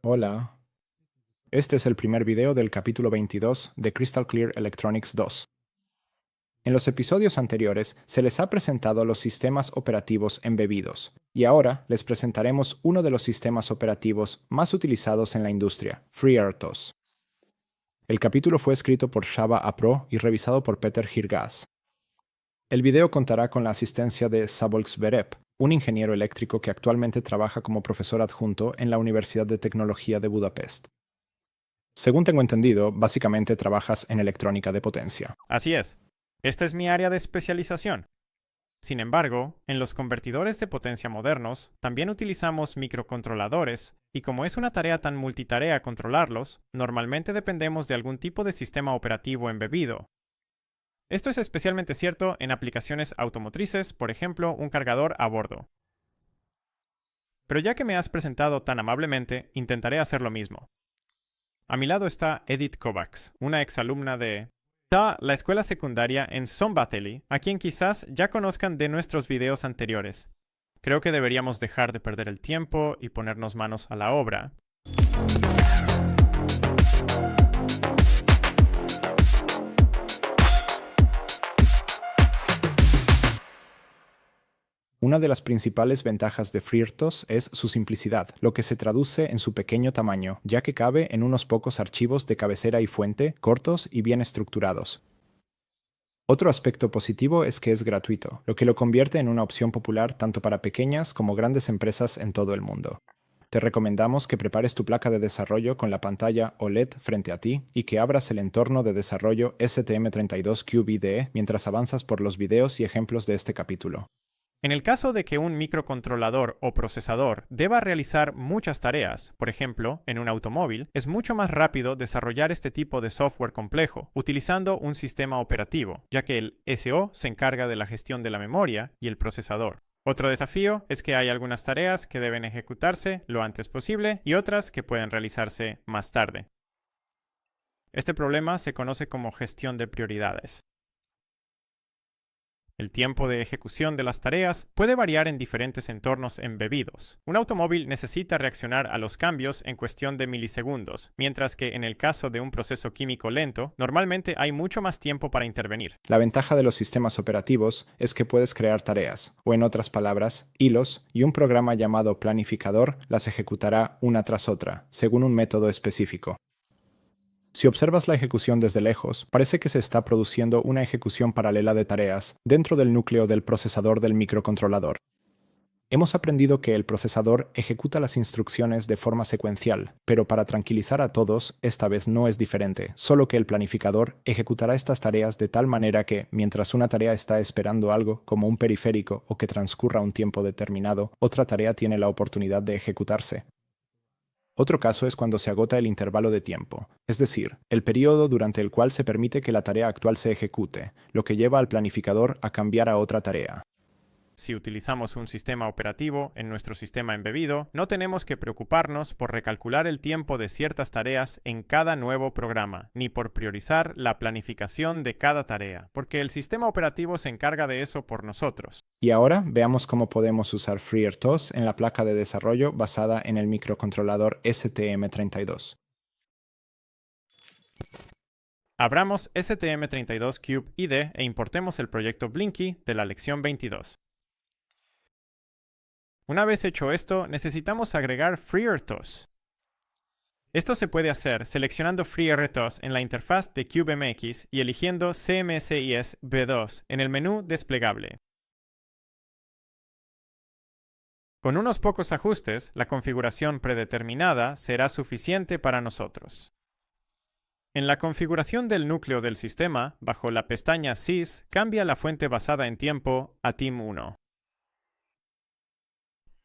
Hola. Este es el primer video del capítulo 22 de Crystal Clear Electronics 2. En los episodios anteriores se les ha presentado los sistemas operativos embebidos, y ahora les presentaremos uno de los sistemas operativos más utilizados en la industria, FreeRTOS. El capítulo fue escrito por Shava Apro y revisado por Peter Hirgaz. El video contará con la asistencia de Szabolcs Zverep, un ingeniero eléctrico que actualmente trabaja como profesor adjunto en la Universidad de Tecnología de Budapest. Según tengo entendido, básicamente trabajas en electrónica de potencia. Así es. Esta es mi área de especialización. Sin embargo, en los convertidores de potencia modernos también utilizamos microcontroladores y como es una tarea tan multitarea controlarlos, normalmente dependemos de algún tipo de sistema operativo embebido. Esto es especialmente cierto en aplicaciones automotrices, por ejemplo, un cargador a bordo. Pero ya que me has presentado tan amablemente, intentaré hacer lo mismo. A mi lado está Edith Kovacs, una exalumna de la escuela secundaria en Szombathely, a quien quizás ya conozcan de nuestros videos anteriores. Creo que deberíamos dejar de perder el tiempo y ponernos manos a la obra. Una de las principales ventajas de FreeRTOS es su simplicidad, lo que se traduce en su pequeño tamaño, ya que cabe en unos pocos archivos de cabecera y fuente, cortos y bien estructurados. Otro aspecto positivo es que es gratuito, lo que lo convierte en una opción popular tanto para pequeñas como grandes empresas en todo el mundo. Te recomendamos que prepares tu placa de desarrollo con la pantalla OLED frente a ti y que abras el entorno de desarrollo STM32Cube IDE mientras avanzas por los videos y ejemplos de este capítulo. En el caso de que un microcontrolador o procesador deba realizar muchas tareas, por ejemplo, en un automóvil, es mucho más rápido desarrollar este tipo de software complejo utilizando un sistema operativo, ya que el SO se encarga de la gestión de la memoria y el procesador. Otro desafío es que hay algunas tareas que deben ejecutarse lo antes posible y otras que pueden realizarse más tarde. Este problema se conoce como gestión de prioridades. El tiempo de ejecución de las tareas puede variar en diferentes entornos embebidos. Un automóvil necesita reaccionar a los cambios en cuestión de milisegundos, mientras que en el caso de un proceso químico lento, normalmente hay mucho más tiempo para intervenir. La ventaja de los sistemas operativos es que puedes crear tareas, o en otras palabras, hilos, y un programa llamado planificador las ejecutará una tras otra, según un método específico. Si observas la ejecución desde lejos, parece que se está produciendo una ejecución paralela de tareas dentro del núcleo del procesador del microcontrolador. Hemos aprendido que el procesador ejecuta las instrucciones de forma secuencial, pero para tranquilizar a todos, esta vez no es diferente, solo que el planificador ejecutará estas tareas de tal manera que, mientras una tarea está esperando algo, como un periférico o que transcurra un tiempo determinado, otra tarea tiene la oportunidad de ejecutarse. Otro caso es cuando se agota el intervalo de tiempo, es decir, el periodo durante el cual se permite que la tarea actual se ejecute, lo que lleva al planificador a cambiar a otra tarea. Si utilizamos un sistema operativo en nuestro sistema embebido, no tenemos que preocuparnos por recalcular el tiempo de ciertas tareas en cada nuevo programa, ni por priorizar la planificación de cada tarea, porque el sistema operativo se encarga de eso por nosotros. Y ahora veamos cómo podemos usar FreeRTOS en la placa de desarrollo basada en el microcontrolador STM32. Abramos STM32Cube IDE e importemos el proyecto Blinky de la lección 22. Una vez hecho esto, necesitamos agregar FreeRTOS. Esto se puede hacer seleccionando FreeRTOS en la interfaz de CubeMX y eligiendo CMSIS B2 en el menú desplegable. Con unos pocos ajustes, la configuración predeterminada será suficiente para nosotros. En la configuración del núcleo del sistema, bajo la pestaña Sys, cambia la fuente basada en tiempo a TIM1.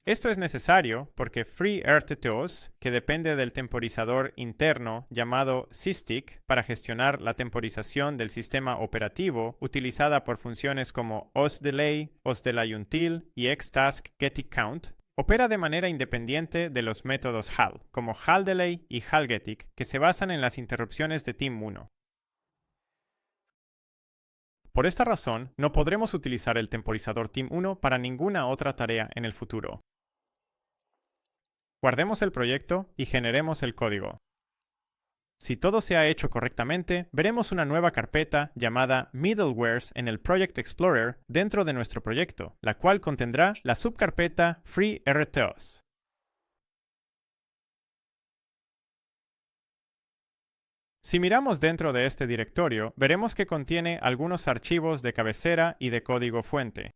Esto es necesario porque FreeRTOS, que depende del temporizador interno llamado SysTick para gestionar la temporización del sistema operativo utilizada por funciones como osDelay, osDelayUntil y xTaskGetItCount, opera de manera independiente de los métodos HAL, como HALDelay y HALGetIc, que se basan en las interrupciones de TIM1. Por esta razón, no podremos utilizar el temporizador TIM1 para ninguna otra tarea en el futuro. Guardemos el proyecto y generemos el código. Si todo se ha hecho correctamente, veremos una nueva carpeta llamada Middlewares en el Project Explorer dentro de nuestro proyecto, la cual contendrá la subcarpeta FreeRTOS. Si miramos dentro de este directorio, veremos que contiene algunos archivos de cabecera y de código fuente.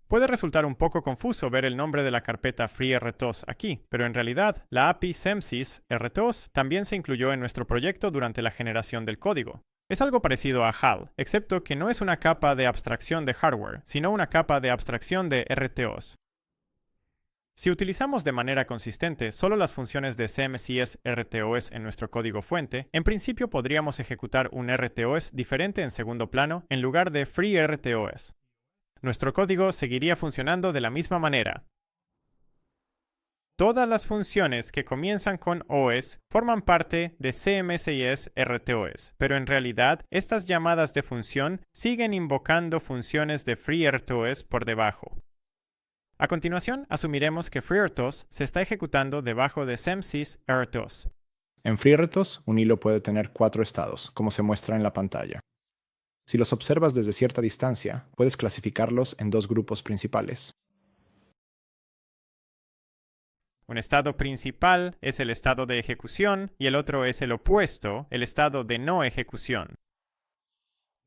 Puede resultar un poco confuso ver el nombre de la carpeta FreeRTOS aquí, pero en realidad la API SEMSys RTOS también se incluyó en nuestro proyecto durante la generación del código. Es algo parecido a HAL, excepto que no es una capa de abstracción de hardware, sino una capa de abstracción de RTOS. Si utilizamos de manera consistente solo las funciones de CMSIS RTOS en nuestro código fuente, en principio podríamos ejecutar un RTOS diferente en segundo plano en lugar de FreeRTOS. Nuestro código seguiría funcionando de la misma manera. Todas las funciones que comienzan con OS forman parte de CMSIS RTOS, pero en realidad estas llamadas de función siguen invocando funciones de FreeRTOS por debajo. A continuación, asumiremos que FreeRTOS se está ejecutando debajo de CMSIS RTOS. En FreeRTOS, un hilo puede tener 4 estados, como se muestra en la pantalla. Si los observas desde cierta distancia, puedes clasificarlos en 2 grupos principales. Un estado principal es el estado de ejecución y el otro es el opuesto, el estado de no ejecución.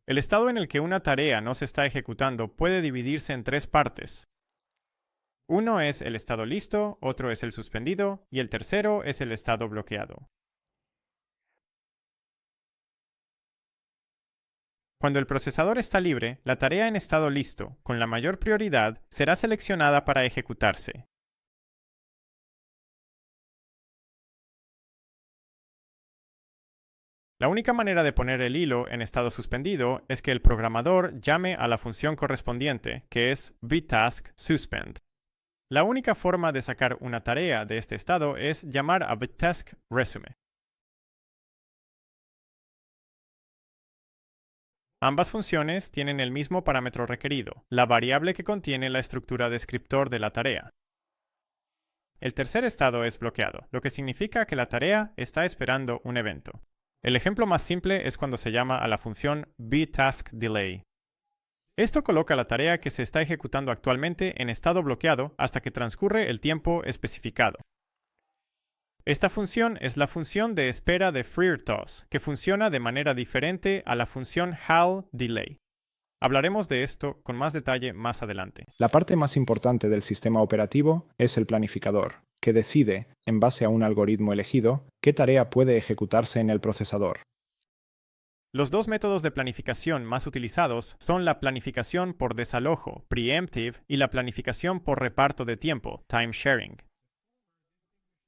El estado en el que una tarea no se está ejecutando puede dividirse en 3 partes. Uno es el estado listo, otro es el suspendido y el tercero es el estado bloqueado. Cuando el procesador está libre, la tarea en estado listo, con la mayor prioridad, será seleccionada para ejecutarse. La única manera de poner el hilo en estado suspendido es que el programador llame a la función correspondiente, que es btaskSuspend. La única forma de sacar una tarea de este estado es llamar a btaskResume. Ambas funciones tienen el mismo parámetro requerido, la variable que contiene la estructura descriptor de la tarea. El tercer estado es bloqueado, lo que significa que la tarea está esperando un evento. El ejemplo más simple es cuando se llama a la función btaskDelay. Esto coloca la tarea que se está ejecutando actualmente en estado bloqueado hasta que transcurre el tiempo especificado. Esta función es la función de espera de FreeRTOS, que funciona de manera diferente a la función HAL-Delay. Hablaremos de esto con más detalle más adelante. La parte más importante del sistema operativo es el planificador, que decide, en base a un algoritmo elegido, qué tarea puede ejecutarse en el procesador. Los 2 métodos de planificación más utilizados son la planificación por desalojo, preemptive, y la planificación por reparto de tiempo, time sharing.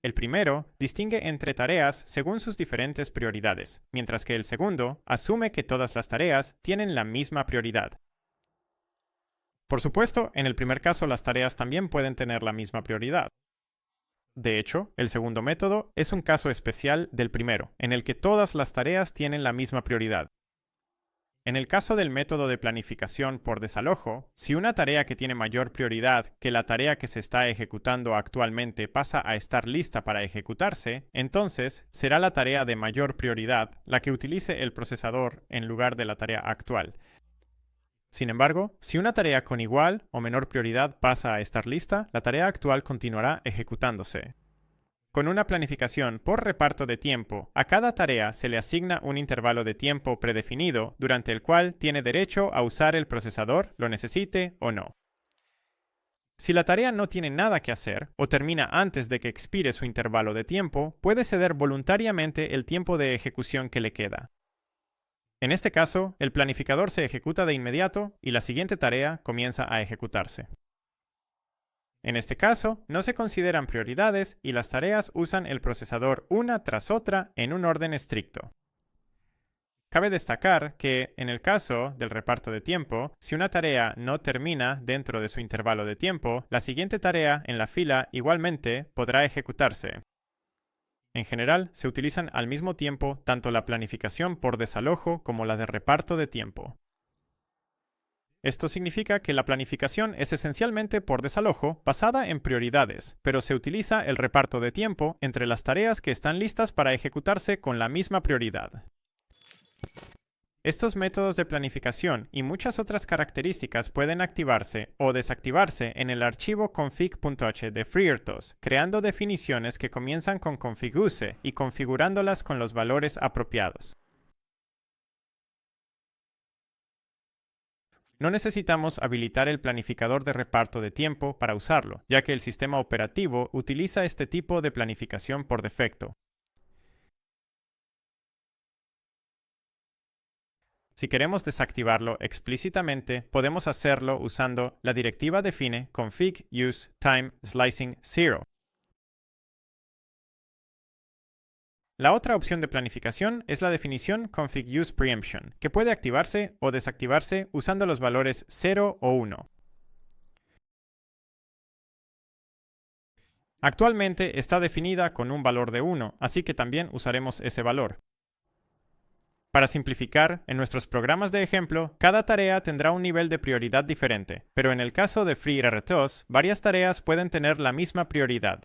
El primero distingue entre tareas según sus diferentes prioridades, mientras que el segundo asume que todas las tareas tienen la misma prioridad. Por supuesto, en el primer caso las tareas también pueden tener la misma prioridad. De hecho, el segundo método es un caso especial del primero, en el que todas las tareas tienen la misma prioridad. En el caso del método de planificación por desalojo, si una tarea que tiene mayor prioridad que la tarea que se está ejecutando actualmente pasa a estar lista para ejecutarse, entonces será la tarea de mayor prioridad la que utilice el procesador en lugar de la tarea actual. Sin embargo, si una tarea con igual o menor prioridad pasa a estar lista, la tarea actual continuará ejecutándose. Con una planificación por reparto de tiempo, a cada tarea se le asigna un intervalo de tiempo predefinido durante el cual tiene derecho a usar el procesador, lo necesite o no. Si la tarea no tiene nada que hacer o termina antes de que expire su intervalo de tiempo, puede ceder voluntariamente el tiempo de ejecución que le queda. En este caso, el planificador se ejecuta de inmediato y la siguiente tarea comienza a ejecutarse. En este caso, no se consideran prioridades y las tareas usan el procesador una tras otra en un orden estricto. Cabe destacar que, en el caso del reparto de tiempo, si una tarea no termina dentro de su intervalo de tiempo, la siguiente tarea en la fila igualmente podrá ejecutarse. En general, se utilizan al mismo tiempo tanto la planificación por desalojo como la de reparto de tiempo. Esto significa que la planificación es esencialmente por desalojo basada en prioridades, pero se utiliza el reparto de tiempo entre las tareas que están listas para ejecutarse con la misma prioridad. Estos métodos de planificación y muchas otras características pueden activarse o desactivarse en el archivo config.h de FreeRTOS, creando definiciones que comienzan con config.use y configurándolas con los valores apropiados. No necesitamos habilitar el planificador de reparto de tiempo para usarlo, ya que el sistema operativo utiliza este tipo de planificación por defecto. Si queremos desactivarlo explícitamente, podemos hacerlo usando la directiva define config use time slicing 0. La otra opción de planificación es la definición config use preemption, que puede activarse o desactivarse usando los valores 0 o 1. Actualmente está definida con un valor de 1, así que también usaremos ese valor. Para simplificar, en nuestros programas de ejemplo, cada tarea tendrá un nivel de prioridad diferente, pero en el caso de FreeRTOS, varias tareas pueden tener la misma prioridad.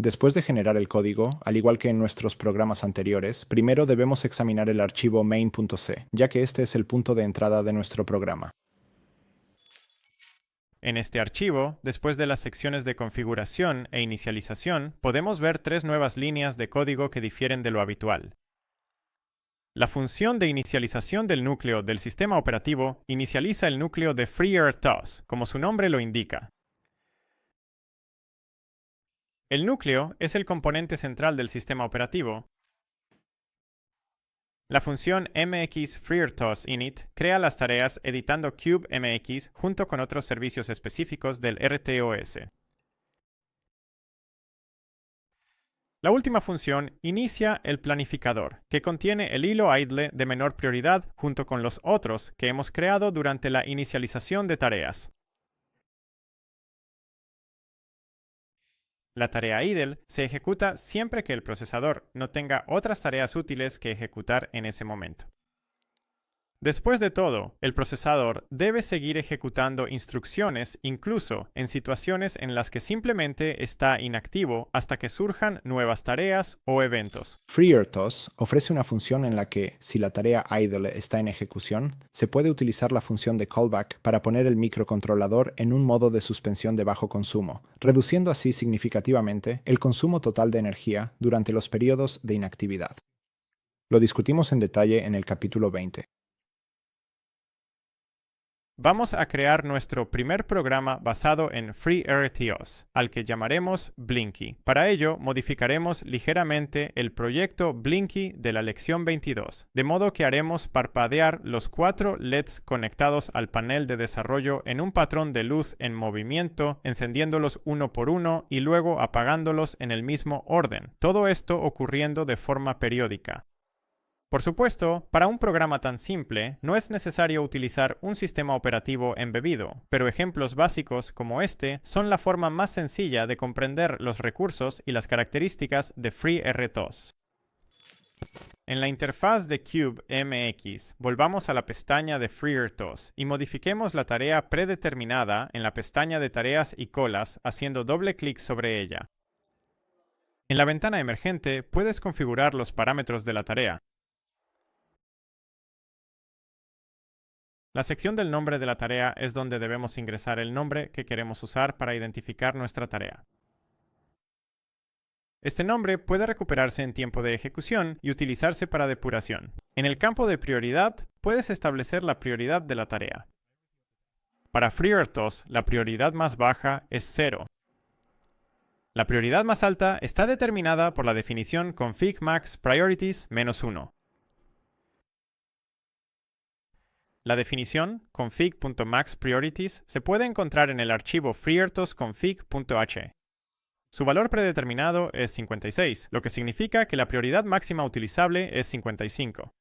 Después de generar el código, al igual que en nuestros programas anteriores, primero debemos examinar el archivo main.c, ya que este es el punto de entrada de nuestro programa. En este archivo, después de las secciones de configuración e inicialización, podemos ver tres nuevas líneas de código que difieren de lo habitual. La función de inicialización del núcleo del sistema operativo inicializa el núcleo de FreeRTOS, como su nombre lo indica. El núcleo es el componente central del sistema operativo. La función mx_freeRTOS_init crea las tareas editando CubeMX junto con otros servicios específicos del RTOS. La última función inicia el planificador, que contiene el hilo idle de menor prioridad junto con los otros que hemos creado durante la inicialización de tareas. La tarea idle se ejecuta siempre que el procesador no tenga otras tareas útiles que ejecutar en ese momento. Después de todo, el procesador debe seguir ejecutando instrucciones incluso en situaciones en las que simplemente está inactivo hasta que surjan nuevas tareas o eventos. FreeRTOS ofrece una función en la que, si la tarea idle está en ejecución, se puede utilizar la función de callback para poner el microcontrolador en un modo de suspensión de bajo consumo, reduciendo así significativamente el consumo total de energía durante los periodos de inactividad. Lo discutimos en detalle en el capítulo 20. Vamos a crear nuestro primer programa basado en FreeRTOS, al que llamaremos Blinky. Para ello, modificaremos ligeramente el proyecto Blinky de la lección 22, de modo que haremos parpadear los 4 LEDs conectados al panel de desarrollo en un patrón de luz en movimiento, encendiéndolos uno por uno y luego apagándolos en el mismo orden, todo esto ocurriendo de forma periódica. Por supuesto, para un programa tan simple, no es necesario utilizar un sistema operativo embebido, pero ejemplos básicos como este son la forma más sencilla de comprender los recursos y las características de FreeRTOS. En la interfaz de CubeMX, volvamos a la pestaña de FreeRTOS y modifiquemos la tarea predeterminada en la pestaña de tareas y colas haciendo doble clic sobre ella. En la ventana emergente puedes configurar los parámetros de la tarea. La sección del nombre de la tarea es donde debemos ingresar el nombre que queremos usar para identificar nuestra tarea. Este nombre puede recuperarse en tiempo de ejecución y utilizarse para depuración. En el campo de prioridad, puedes establecer la prioridad de la tarea. Para FreeRTOS, la prioridad más baja es 0. La prioridad más alta está determinada por la definición config max priorities -1. La definición config.maxPriorities se puede encontrar en el archivo freertosconfig.h. Su valor predeterminado es 56, lo que significa que la prioridad máxima utilizable es 55.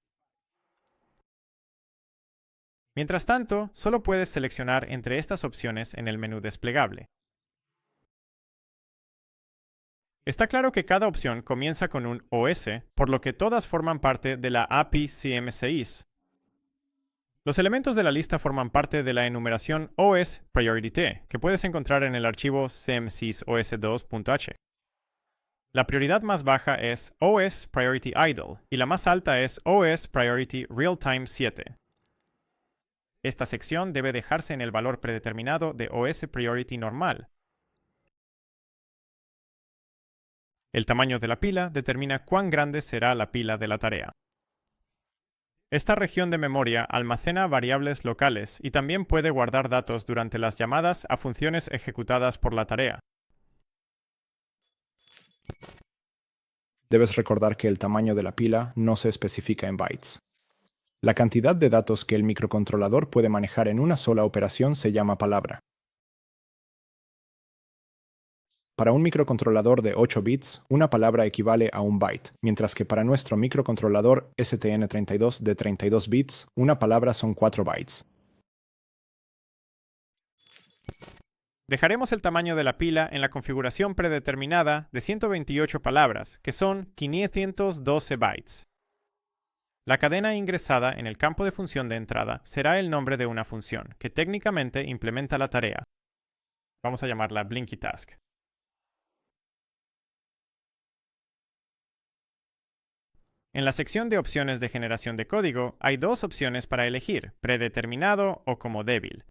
Mientras tanto, solo puedes seleccionar entre estas opciones en el menú desplegable. Está claro que cada opción comienza con un OS, por lo que todas forman parte de la API CMSIS. Los elementos de la lista forman parte de la enumeración OS Priority T, que puedes encontrar en el archivo semsys-os2.h. La prioridad más baja es OS Priority Idle y la más alta es OS Priority Realtime 7. Esta sección debe dejarse en el valor predeterminado de OS Priority normal. El tamaño de la pila determina cuán grande será la pila de la tarea. Esta región de memoria almacena variables locales y también puede guardar datos durante las llamadas a funciones ejecutadas por la tarea. Debes recordar que el tamaño de la pila no se especifica en bytes. La cantidad de datos que el microcontrolador puede manejar en una sola operación se llama palabra. Para un microcontrolador de 8 bits, una palabra equivale a un byte, mientras que para nuestro microcontrolador STM32 de 32 bits, una palabra son 4 bytes. Dejaremos el tamaño de la pila en la configuración predeterminada de 128 palabras, que son 512 bytes. La cadena ingresada en el campo de función de entrada será el nombre de una función, que técnicamente implementa la tarea. Vamos a llamarla BlinkyTask. En la sección de opciones de generación de código hay dos opciones para elegir, predeterminado o como débil.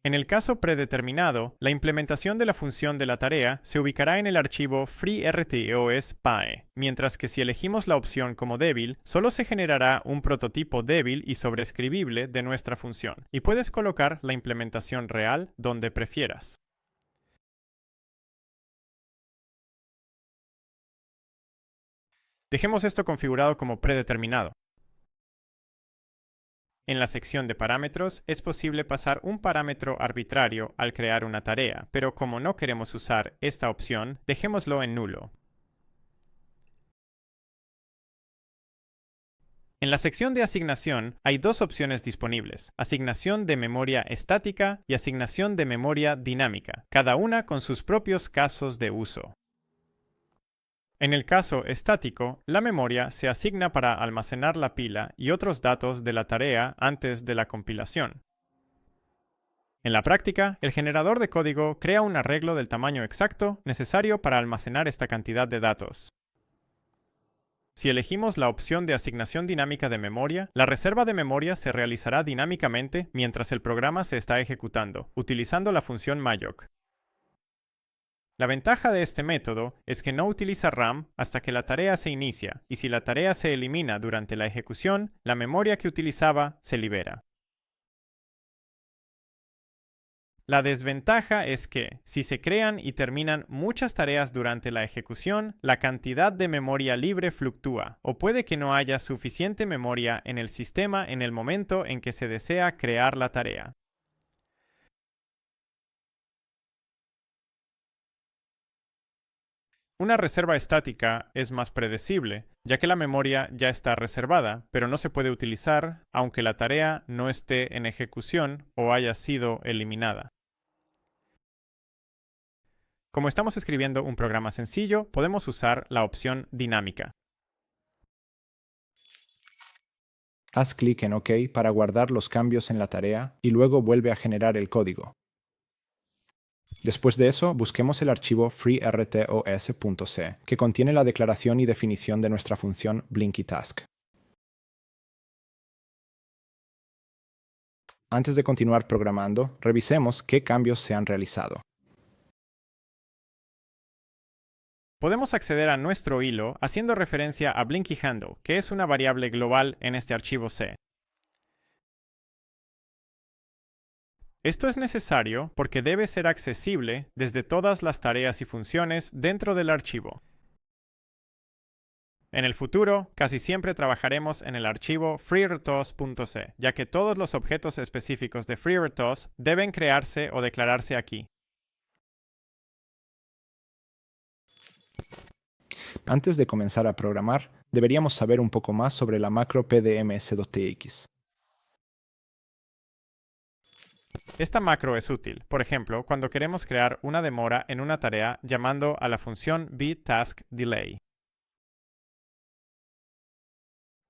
En el caso predeterminado, la implementación de la función de la tarea se ubicará en el archivo freertos.py, mientras que si elegimos la opción como débil, solo se generará un prototipo débil y sobrescribible de nuestra función, y puedes colocar la implementación real donde prefieras. Dejemos esto configurado como predeterminado. En la sección de parámetros es posible pasar un parámetro arbitrario al crear una tarea, pero como no queremos usar esta opción, dejémoslo en nulo. En la sección de asignación hay dos opciones disponibles, asignación de memoria estática y asignación de memoria dinámica, cada una con sus propios casos de uso. En el caso estático, la memoria se asigna para almacenar la pila y otros datos de la tarea antes de la compilación. En la práctica, el generador de código crea un arreglo del tamaño exacto necesario para almacenar esta cantidad de datos. Si elegimos la opción de asignación dinámica de memoria, la reserva de memoria se realizará dinámicamente mientras el programa se está ejecutando, utilizando la función malloc. La ventaja de este método es que no utiliza RAM hasta que la tarea se inicia, y si la tarea se elimina durante la ejecución, la memoria que utilizaba se libera. La desventaja es que, si se crean y terminan muchas tareas durante la ejecución, la cantidad de memoria libre fluctúa, o puede que no haya suficiente memoria en el sistema en el momento en que se desea crear la tarea. Una reserva estática es más predecible, ya que la memoria ya está reservada, pero no se puede utilizar aunque la tarea no esté en ejecución o haya sido eliminada. Como estamos escribiendo un programa sencillo, podemos usar la opción dinámica. Haz clic en OK para guardar los cambios en la tarea y luego vuelve a generar el código. Después de eso, busquemos el archivo freertos.c, que contiene la declaración y definición de nuestra función BlinkyTask. Antes de continuar programando, revisemos qué cambios se han realizado. Podemos acceder a nuestro hilo haciendo referencia a BlinkyHandle, que es una variable global en este archivo C. Esto es necesario porque debe ser accesible desde todas las tareas y funciones dentro del archivo. En el futuro, casi siempre trabajaremos en el archivo freertos.c, ya que todos los objetos específicos de freertos deben crearse o declararse aquí. Antes de comenzar a programar, deberíamos saber un poco más sobre la macro pdms.tx. Esta macro es útil, por ejemplo, cuando queremos crear una demora en una tarea llamando a la función bTaskDelay.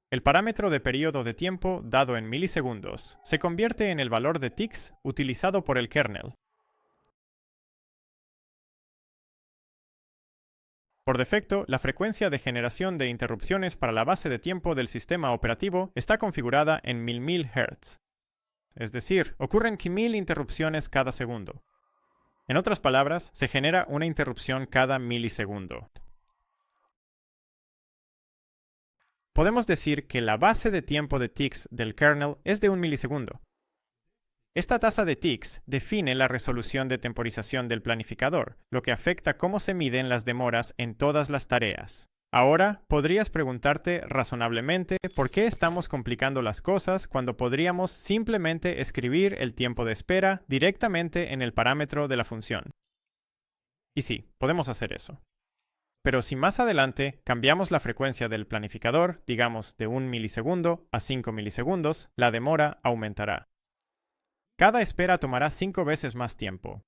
El parámetro de periodo de tiempo dado en milisegundos se convierte en el valor de ticks utilizado por el kernel. Por defecto, la frecuencia de generación de interrupciones para la base de tiempo del sistema operativo está configurada en 1000 Hz. Es decir, ocurren 1000 interrupciones cada segundo. En otras palabras, se genera una interrupción cada milisegundo. Podemos decir que la base de tiempo de ticks del kernel es de 1 milisegundo. Esta tasa de ticks define la resolución de temporización del planificador, lo que afecta cómo se miden las demoras en todas las tareas. Ahora, podrías preguntarte razonablemente por qué estamos complicando las cosas cuando podríamos simplemente escribir el tiempo de espera directamente en el parámetro de la función. Y sí, podemos hacer eso. Pero si más adelante cambiamos la frecuencia del planificador, digamos de 1 milisegundo a 5 milisegundos, la demora aumentará. Cada espera tomará 5 veces más tiempo.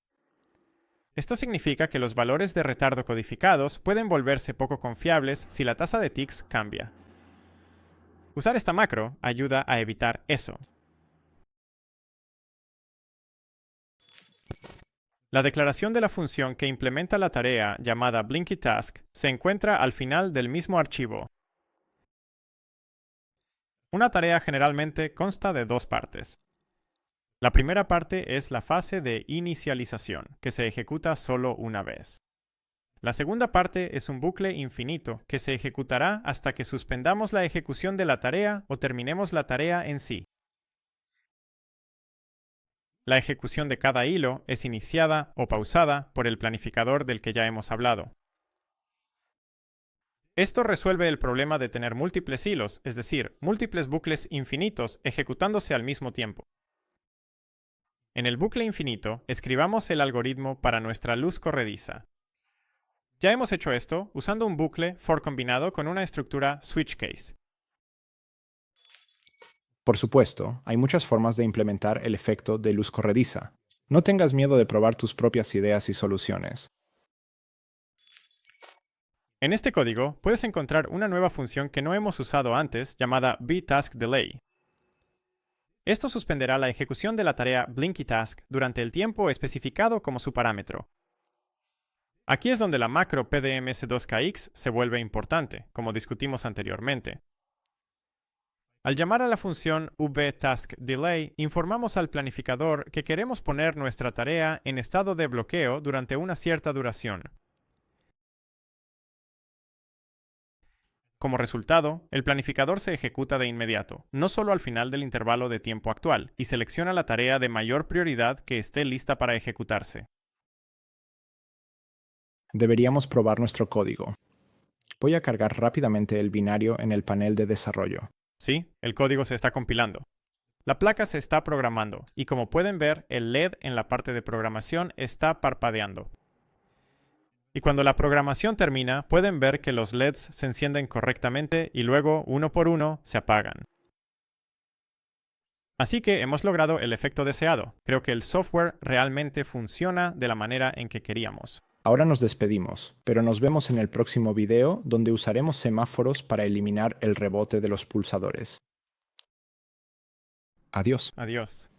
Esto significa que los valores de retardo codificados pueden volverse poco confiables si la tasa de ticks cambia. Usar esta macro ayuda a evitar eso. La declaración de la función que implementa la tarea llamada BlinkyTask se encuentra al final del mismo archivo. Una tarea generalmente consta de dos partes. La primera parte es la fase de inicialización, que se ejecuta solo una vez. La segunda parte es un bucle infinito, que se ejecutará hasta que suspendamos la ejecución de la tarea o terminemos la tarea en sí. La ejecución de cada hilo es iniciada o pausada por el planificador del que ya hemos hablado. Esto resuelve el problema de tener múltiples hilos, es decir, múltiples bucles infinitos ejecutándose al mismo tiempo. En el bucle infinito, escribamos el algoritmo para nuestra luz corrediza. Ya hemos hecho esto usando un bucle for combinado con una estructura switch case. Por supuesto, hay muchas formas de implementar el efecto de luz corrediza. No tengas miedo de probar tus propias ideas y soluciones. En este código puedes encontrar una nueva función que no hemos usado antes llamada bTaskDelay. Esto suspenderá la ejecución de la tarea BlinkyTask durante el tiempo especificado como su parámetro. Aquí es donde la macro PDMS2KX se vuelve importante, como discutimos anteriormente. Al llamar a la función vTaskDelay, informamos al planificador que queremos poner nuestra tarea en estado de bloqueo durante una cierta duración. Como resultado, el planificador se ejecuta de inmediato, no solo al final del intervalo de tiempo actual, y selecciona la tarea de mayor prioridad que esté lista para ejecutarse. Deberíamos probar nuestro código. Voy a cargar rápidamente el binario en el panel de desarrollo. Sí, el código se está compilando. La placa se está programando, y como pueden ver, el LED en la parte de programación está parpadeando. Y cuando la programación termina, pueden ver que los LEDs se encienden correctamente y luego, uno por uno, se apagan. Así que hemos logrado el efecto deseado. Creo que el software realmente funciona de la manera en que queríamos. Ahora nos despedimos, pero nos vemos en el próximo video donde usaremos semáforos para eliminar el rebote de los pulsadores. Adiós. Adiós.